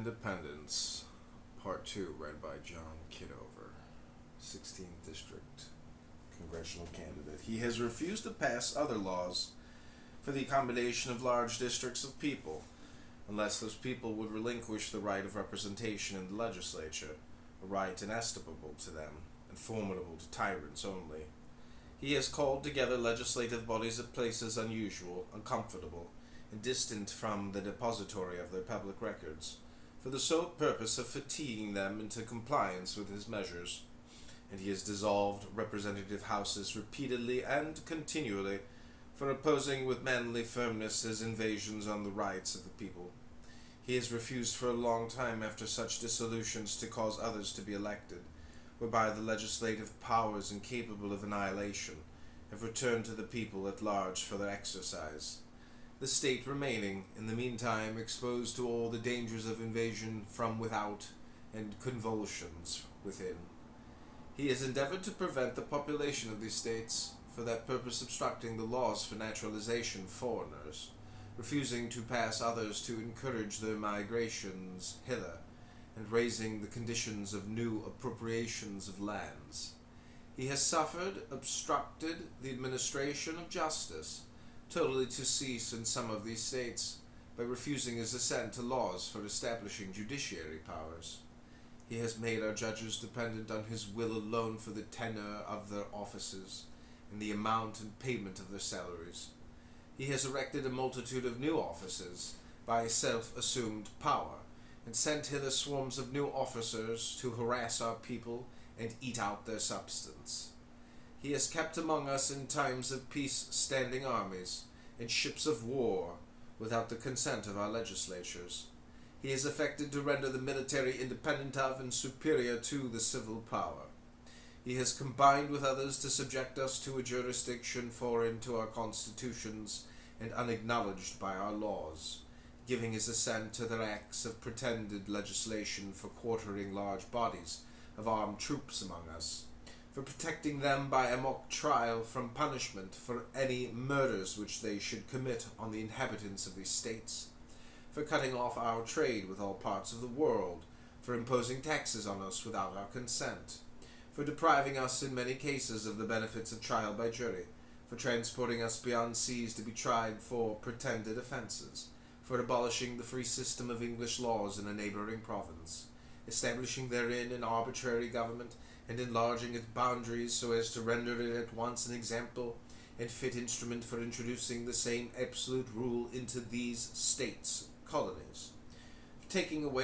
Independence, Part 2, read by John Kitover, 16th District Congressional Candidate. He has refused to pass other laws for the accommodation of large districts of people, unless those people would relinquish the right of representation in the legislature, a right inestimable to them, and formidable to tyrants only. He has called together legislative bodies at places unusual, uncomfortable, and distant from the depository of their public records, for the sole purpose of fatiguing them into compliance with his measures, and he has dissolved representative houses repeatedly and continually for opposing with manly firmness his invasions on the rights of the people. He has refused for a long time after such dissolutions to cause others to be elected, whereby the legislative powers incapable of annihilation have returned to the people at large for their exercise, the state remaining, in the meantime, exposed to all the dangers of invasion from without and convulsions within. He has endeavored to prevent the population of these states, for that purpose obstructing the laws for naturalization of foreigners, refusing to pass others to encourage their migrations hither, and raising the conditions of new appropriations of lands. He has obstructed the administration of justice, totally to cease in some of these states, by refusing his assent to laws for establishing judiciary powers. He has made our judges dependent on his will alone for the tenure of their offices, and the amount and payment of their salaries. He has erected a multitude of new offices by self-assumed power, and sent hither swarms of new officers to harass our people and eat out their substance. He has kept among us in times of peace standing armies and ships of war without the consent of our legislatures. He has affected to render the military independent of and superior to the civil power. He has combined with others to subject us to a jurisdiction foreign to our constitutions and unacknowledged by our laws, giving his assent to their acts of pretended legislation for quartering large bodies of armed troops among us, for protecting them by a mock trial from punishment for any murders which they should commit on the inhabitants of these states, for cutting off our trade with all parts of the world, for imposing taxes on us without our consent, for depriving us in many cases of the benefits of trial by jury, for transporting us beyond seas to be tried for pretended offences, for abolishing the free system of English laws in a neighbouring province, establishing therein an arbitrary government, and enlarging its boundaries so as to render it at once an example and fit instrument for introducing the same absolute rule into these states, colonies, for taking away